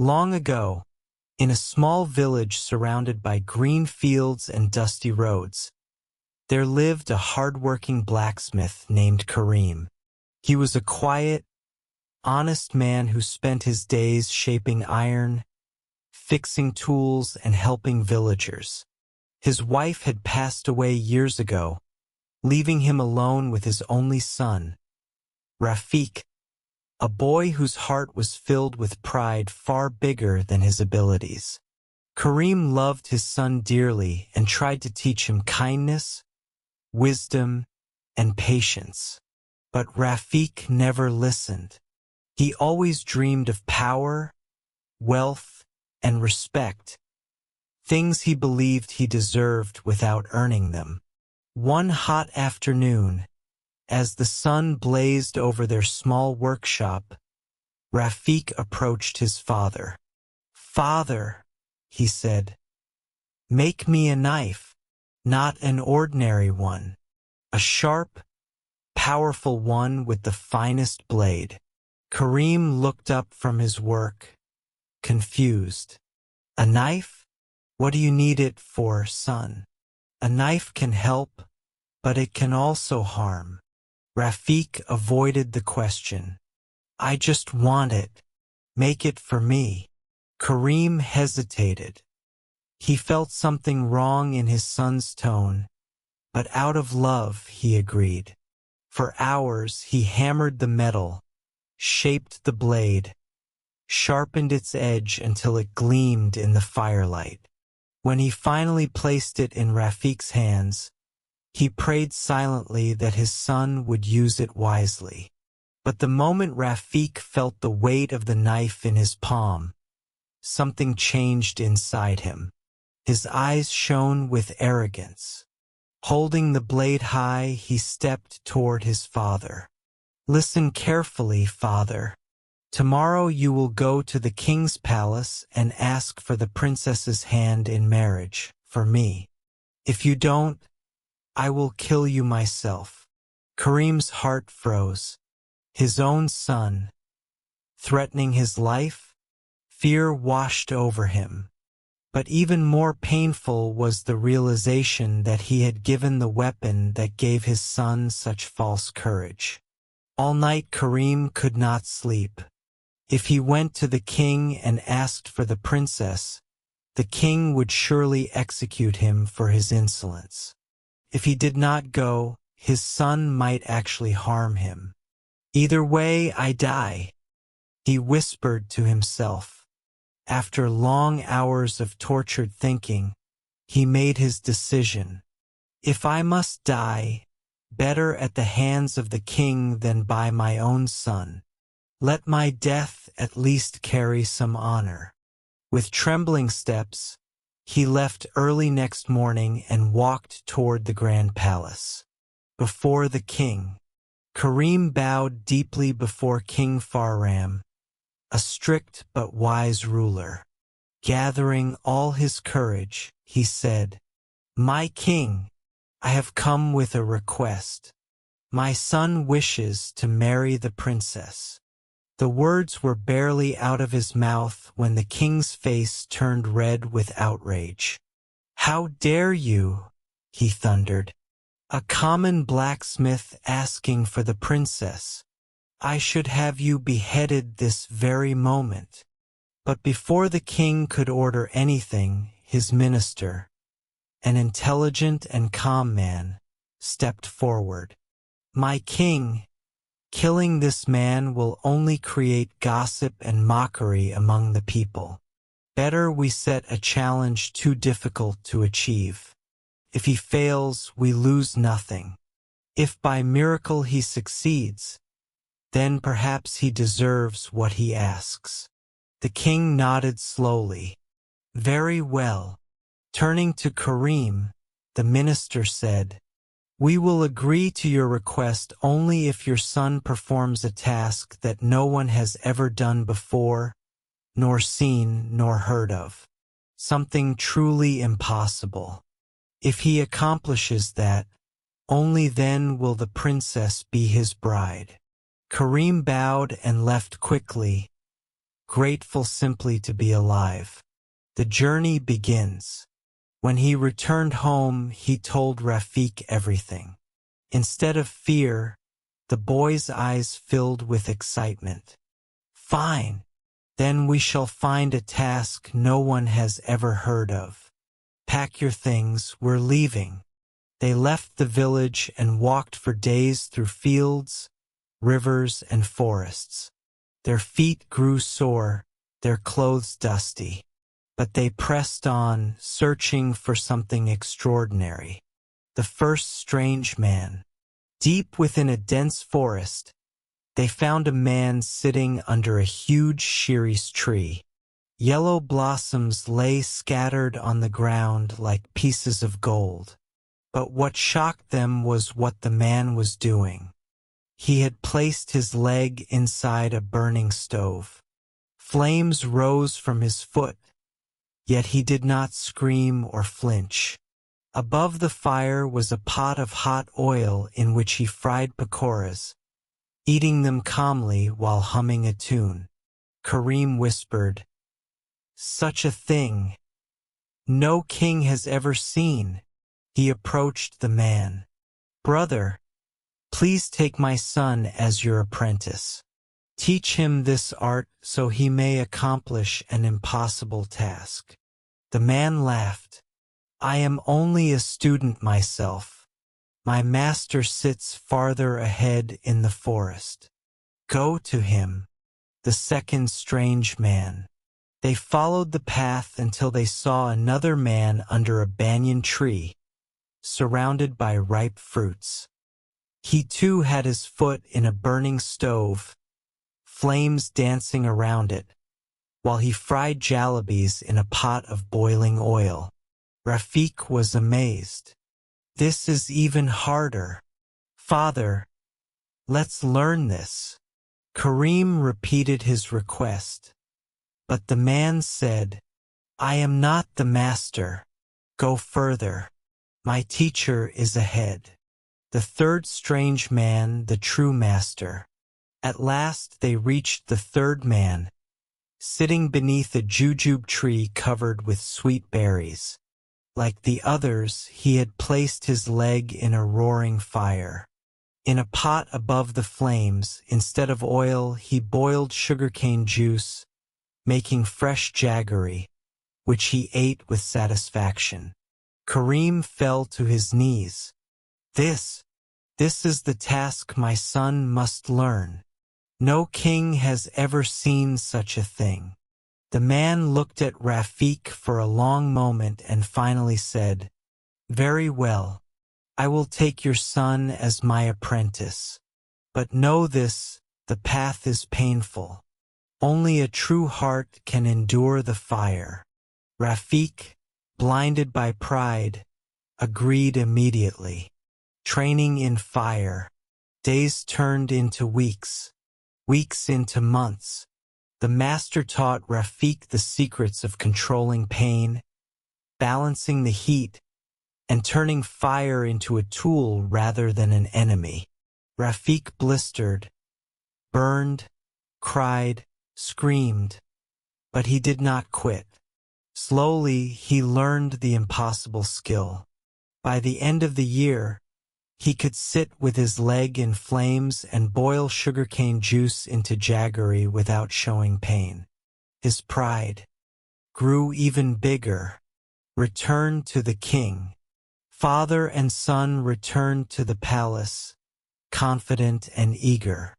Long ago, in a small village surrounded by green fields and dusty roads, there lived a hard-working blacksmith named Kareem. He was a quiet, honest man who spent his days shaping iron, fixing tools, and helping villagers. His wife had passed away years ago, leaving him alone with his only son, Rafiq, a boy whose heart was filled with pride far bigger than his abilities. Kareem loved his son dearly and tried to teach him kindness, wisdom, and patience. But Rafiq never listened. He always dreamed of power, wealth, and respect, things he believed he deserved without earning them. One hot afternoon, as the sun blazed over their small workshop, Rafiq approached his father. "Father," he said, "make me a knife, not an ordinary one, a sharp, powerful one with the finest blade." Kareem looked up from his work, confused. "A knife? What do you need it for, son?" "A knife can help, but it can also harm." Rafiq avoided the question. "I just want it. Make it for me." Kareem hesitated. He felt something wrong in his son's tone, but out of love he agreed. For hours he hammered the metal, shaped the blade, sharpened its edge until it gleamed in the firelight. When he finally placed it in Rafiq's hands, he prayed silently that his son would use it wisely. But the moment Rafiq felt the weight of the knife in his palm, something changed inside him. His eyes shone with arrogance. Holding the blade high, he stepped toward his father. "Listen carefully, father. Tomorrow you will go to the king's palace and ask for the princess's hand in marriage for me. If you don't, I will kill you myself." Kareem's heart froze. His own son, threatening his life? Fear washed over him. But even more painful was the realization that he had given the weapon that gave his son such false courage. All night Kareem could not sleep. If he went to the king and asked for the princess, the king would surely execute him for his insolence. If he did not go, his son might actually harm him. "Either way, I die," he whispered to himself. After long hours of tortured thinking, he made his decision. "If I must die, better at the hands of the king than by my own son. Let my death at least carry some honor." With trembling steps, he left early next morning and walked toward the grand palace. Before the king, Kareem bowed deeply before King Farram, a strict but wise ruler. Gathering all his courage, he said, "My king, I have come with a request. My son wishes to marry the princess." The words were barely out of his mouth when the king's face turned red with outrage. "How dare you?" he thundered. "A common blacksmith asking for the princess. I should have you beheaded this very moment." But before the king could order anything, his minister, an intelligent and calm man, stepped forward. "My king, killing this man will only create gossip and mockery among the people. Better we set a challenge too difficult to achieve. If he fails, we lose nothing. If by miracle he succeeds, then perhaps he deserves what he asks." The king nodded slowly. "Very well." Turning to Kareem, the minister said, "We will agree to your request only if your son performs a task that no one has ever done before, nor seen nor heard of. Something truly impossible. If he accomplishes that, only then will the princess be his bride." Kareem bowed and left quickly, grateful simply to be alive. The journey begins. When he returned home, he told Rafik everything. Instead of fear, the boy's eyes filled with excitement. Fine. Then we shall find a task no one has ever heard of. Pack your things, we're leaving. They left the village and walked for days through fields, rivers, and forests. Their feet grew sore, their clothes dusty. But they pressed on, searching for something extraordinary. The first strange man. Deep within a dense forest, they found a man sitting under a huge shiris tree. Yellow blossoms lay scattered on the ground like pieces of gold. But what shocked them was what the man was doing. He had placed his leg inside a burning stove. Flames rose from his foot, yet he did not scream or flinch. Above the fire was a pot of hot oil in which he fried pakoras, eating them calmly while humming a tune. Karim whispered, "Such a thing no king has ever seen." He approached the man. "Brother, please take my son as your apprentice. Teach him this art so he may accomplish an impossible task." The man laughed. "I am only a student myself. My master sits farther ahead in the forest. Go to him." The second strange man. They followed the path until they saw another man under a banyan tree, surrounded by ripe fruits. He too had his foot in a burning stove, flames dancing around it, while he fried jalebis in a pot of boiling oil. Rafik was amazed. "This is even harder. Father, let's learn this." Karim repeated his request, but the man said, "I am not the master. Go further. My teacher is ahead." The third strange man, the true master. At last they reached the third man, sitting beneath a jujube tree covered with sweet berries. Like the others, he had placed his leg in a roaring fire. In a pot above the flames, instead of oil, he boiled sugarcane juice, making fresh jaggery, which he ate with satisfaction. Karim fell to his knees. This is the task my son must learn. No king has ever seen such a thing." The man looked at Rafik for a long moment and finally said, "Very well. I will take your son as my apprentice. But know this, the path is painful. Only a true heart can endure the fire." Rafik, blinded by pride, agreed immediately. Training in fire. Days turned into weeks, weeks into months. The master taught Rafik the secrets of controlling pain, balancing the heat, and turning fire into a tool rather than an enemy. Rafik blistered, burned, cried, screamed, but he did not quit. Slowly, he learned the impossible skill. By the end of the year, he could sit with his leg in flames and boil sugarcane juice into jaggery without showing pain. His pride grew even bigger. Returned to the king. Father and son returned to the palace, confident and eager.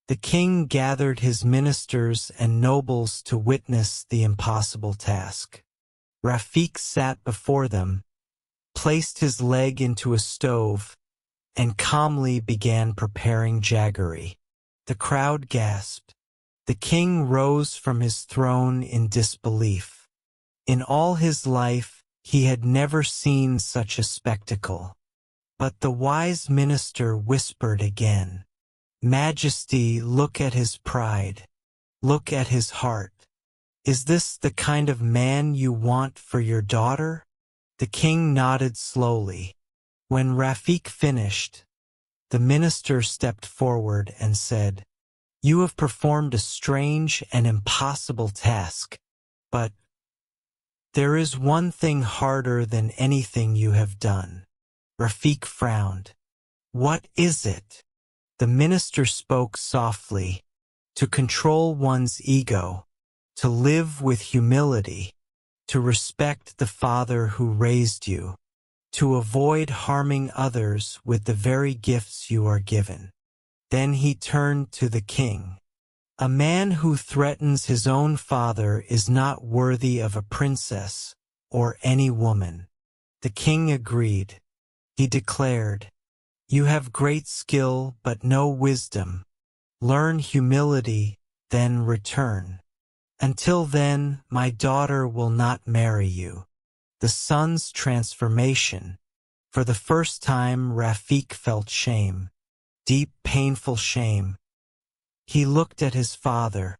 The king gathered his ministers and nobles to witness the impossible task. Rafik sat before them, placed his leg into a stove, and calmly began preparing jaggery. The crowd gasped. The king rose from his throne in disbelief. In all his life, he had never seen such a spectacle. But the wise minister whispered again, "Majesty, look at his pride. Look at his heart. Is this the kind of man you want for your daughter?" The king nodded slowly. When Rafik finished, the minister stepped forward and said, You have performed a strange and impossible task, but there is one thing harder than anything you have done. Rafik frowned. What is it? The minister spoke softly. To control one's ego, to live with humility, to respect the Father who raised you, to avoid harming others with the very gifts you are given. Then he turned to the king. A man who threatens his own father is not worthy of a princess or any woman. The king agreed. He declared, You have great skill but no wisdom. Learn humility, then return. Until then, my daughter will not marry you. The son's transformation. For the first time, Rafik felt shame. Deep, painful shame. He looked at his father,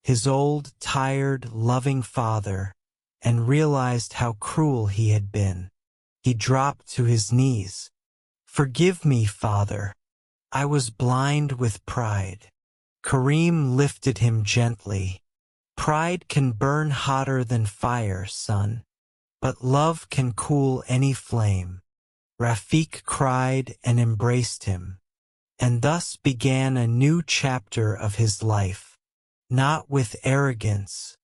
his old, tired, loving father, and realized how cruel he had been. He dropped to his knees. Forgive me, father. I was blind with pride. Karim lifted him gently. Pride can burn hotter than fire, son, but love can cool any flame. Rafik cried and embraced him. And thus began a new chapter of his life, not with arrogance,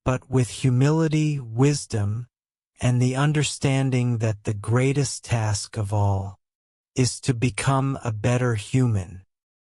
but with humility, wisdom, and the understanding that the greatest task of all is to become a better human.